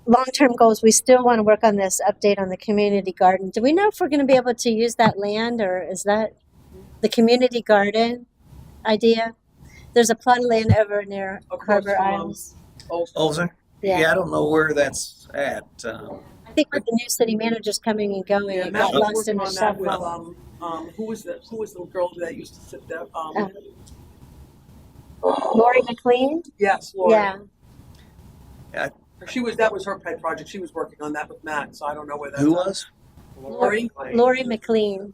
long-term goals, we still want to work on this update on the community garden. Do we know if we're going to be able to use that land, or is that the community garden idea? There's a plot of land over near Across Harbor from, Isles. Olsen? Yeah. I don't know where that's at. I think with the new city managers coming and going, Yeah, it Matt got was lost in working the on that with shuffle. who was the girl that used to sit there? Lori McLean? Yes, Lori. Yeah. That was her pet project. She was working on that with Matt, so I don't know where that's Who at. was? Lori. Lori McLean.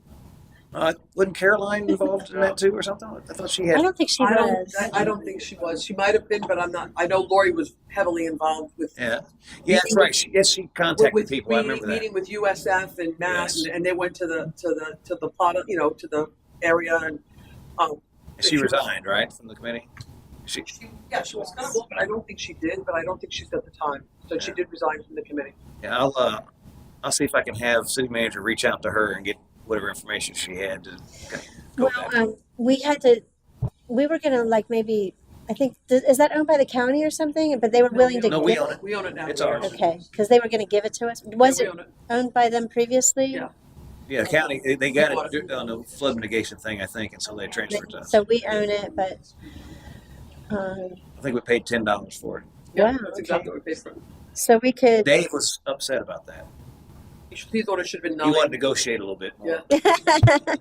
Wasn't Caroline involved in that too or something? I thought she I had. don't think she I was. don't think she was. She might have been, but I'm not. I know Lori was heavily involved with. Yeah, that's right. She contacted with people. I remember that. meeting with USF and Matt, Yes. and they went to the plot, to the area, and She resigned, right, from the committee? she was gonna look, but I don't think she did. But I don't think she's got the time, so she did resign from the committee. Yeah, I'll see if I can have city manager reach out to her and get whatever information she had to go back. We were gonna maybe, I think, is that owned by the county or something? But they were willing to No, we give own it. We own it now. It's ours. Okay, because they were gonna give it to us. Was Yeah, it we own it. owned by them previously? Yeah. Yeah, the county, they got it on the flood mitigation thing, I think, and so they transferred to us. So we own it, but I think we paid $10 for it. Yeah, Wow, that's exactly what we paid for it. so we could. Dave was upset about that. He thought it should have been He 9. wanted to negotiate a little bit more. Yeah.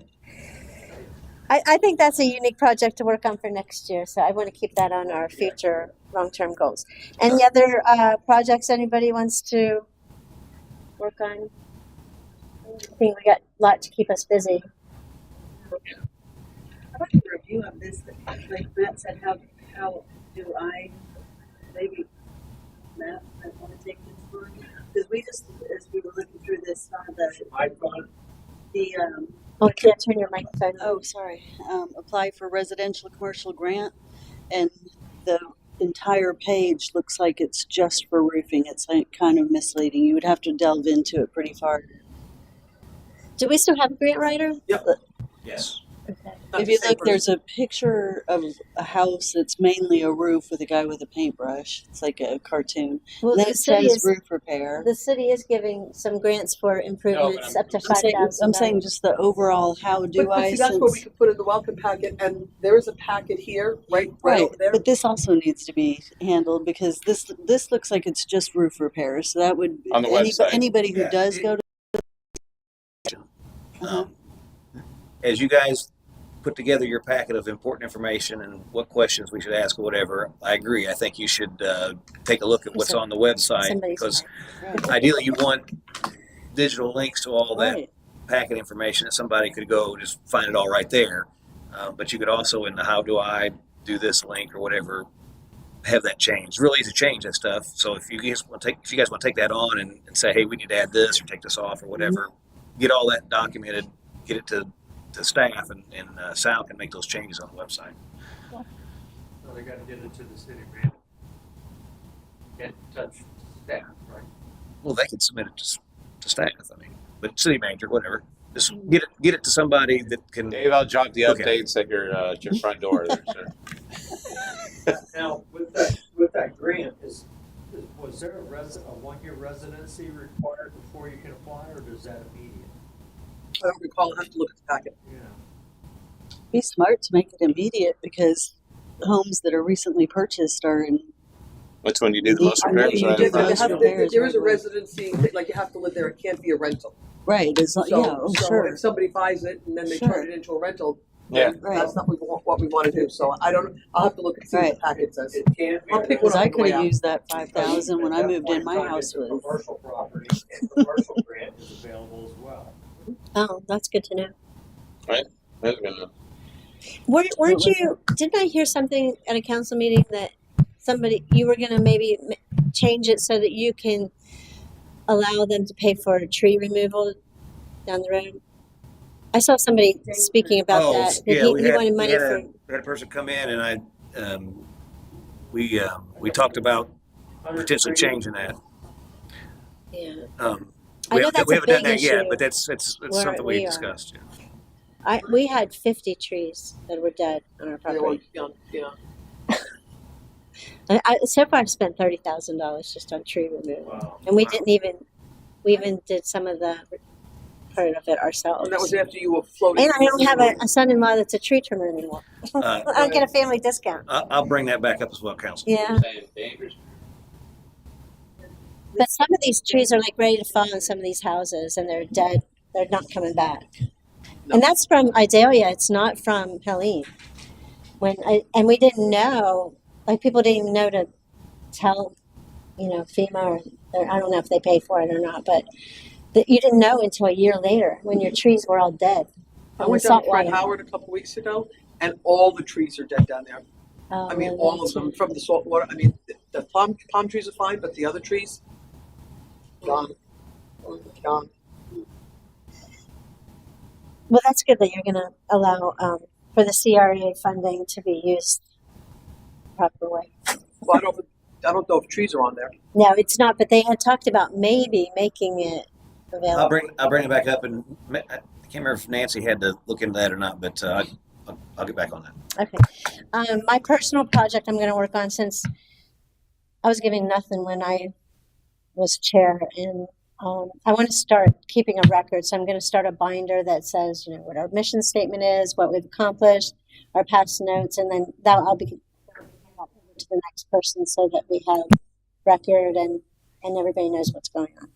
I think that's a unique project to work on for next year, so I want to keep that on our future long-term goals. Any other projects anybody wants to work on? I think we got a lot to keep us busy. I'd like a review of this, like Matt said, how do I maybe Matt might want to take this one, because we just, as we were looking through this, saw the Oh, can't turn your microphone on. oh, sorry, apply for residential commercial grant, and the entire page looks like it's just for roofing. It's like kind of misleading. You would have to delve into it pretty far. Do we still have a grant writer? Yes. Okay. Not If the you same look, there's person. a picture of a house that's mainly a roof with a guy with a paintbrush. It's like a cartoon. Well, And then the it city says is roof repair. the city is giving some grants for improvements up to I'm saying $5,000. just the overall how do But I see, that's what we since could put in the welcome packet, and there is a packet here, right right, over there. but this also needs to be handled because this looks like it's just roof repairs. So that would On the website. anybody who Yeah. does go to uh-huh. As you guys put together your packet of important information and what questions we should ask or whatever, I agree. I think you should take a look at what's on the website Somebody's because Right. ideally you want digital links to all that Right. packet information that somebody could go just find it all right there. But you could also in the how do I do this link or whatever have that change. It's really easy to change that stuff. So if you guys want to take that on and say, hey, we need to add this or take this off or whatever, get all that documented, get it to staff, and Sal can make those changes on the website. So they gotta get it to the city manager. Get in touch with staff, right? Well, they can submit it to staff. I mean, but city manager, whatever, just get it to somebody that can. Dave, I'll drop the Okay. updates at your front door there, sir. Now, with that grant, was there a 1-year residency required before you can apply, or is that immediate? I don't recall, I have to look at the packet. Yeah. Be smart to make it immediate because homes that are recently purchased are in What's when you do the most I know repairs you right do, up but front? you have to- There is a residency, like you have to live there, it can't be a rental. right. It's not, So, yeah, oh, so sure. if somebody buys it and then they Sure. turn it into a rental, Yeah. then that's not what we want to do. So I'll have to look and see what Right. the packet says. It can't be. I'll pick one Because up I on the could way have out. used that 5,000 when I moved in. My house was. Commercial property, and commercial grant is available as well. Oh, that's good to know. That's gonna- Weren't you? Didn't I hear something at a council meeting that you were going to maybe change it so that you can allow them to pay for tree removal down the road? I saw somebody speaking about that. That he wanted money for. We had a person come in and we talked about potentially changing that. Yeah. We I know that's we a haven't done big that yet, issue but it's where something we we are. discussed. Yeah. We had 50 trees that were dead on our Yeah, well, property. yeah. So far, I've spent $30,000 just on tree removal, Wow. and we even did some of the part of it ourselves. And that was after you were floating. And I don't have a son-in-law that's a tree trimmer anymore. Uh, I get a family discount. I'll bring that back up as well, Council. Yeah, Dangerous. but some of these trees are like ready to fall in some of these houses, and they're dead. They're not coming back. And that's from Idalia. It's not from Helene. And we didn't know, like people didn't even know to tell, FEMA or I don't know if they pay for it or not, but that you didn't know until a year later when your trees were all dead. I from went the down to salt Fred water. Howard a couple weeks ago, and all the trees are dead down there. Oh, I mean, really? all of them from the salt water. I mean, the palm trees are fine, but the other trees, gone. Gone. Well, that's good that you're going to allow for the CRA funding to be used the proper way. Well, I don't know if trees are on there. No, it's not, but they had talked about maybe making it available. I'll bring it back up, and I can't remember if Nancy had to look into that or not, but I'll get back on that. Okay. My personal project I'm going to work on, since I was giving nothing when I was chair, and I want to start keeping a record. So I'm going to start a binder that says, what our mission statement is, what we've accomplished, our past notes, and then I'll be to the next person so that we have record and everybody knows what's going on.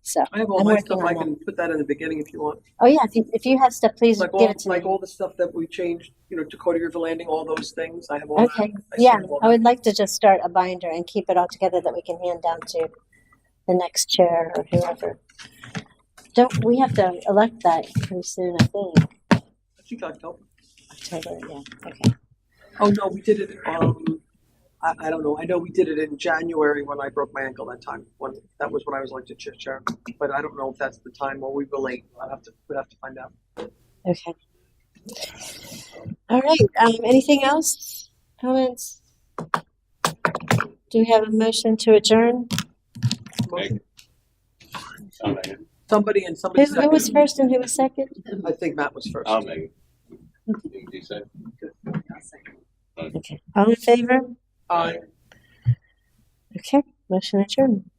So I have all I'm my working stuff. on I that. can put that in the beginning if you want. Oh yeah, if you have stuff, please Like give it to me. all the stuff that we changed, Dakota River Landing, all those things. I have all Okay. that. Yeah, send all I would like to just start a binder and keep it all together that we can hand down to the next chair or whoever. Don't we have to elect that pretty soon? I think I think October. October. Yeah. Okay. Oh no, we did it. I don't know. I know we did it in January when I broke my ankle that time. That was when I was elected chair. But I don't know if that's the time or we were late. We'd have to find out. Okay. All right. Anything else? Comments? Do we have a motion to adjourn? Motion. I'll make it. Somebody Who, second. who was first and who was second? I think Matt was first. I'll make it. Did you say? Okay. All in favor? Aye. Okay. Motion adjourned.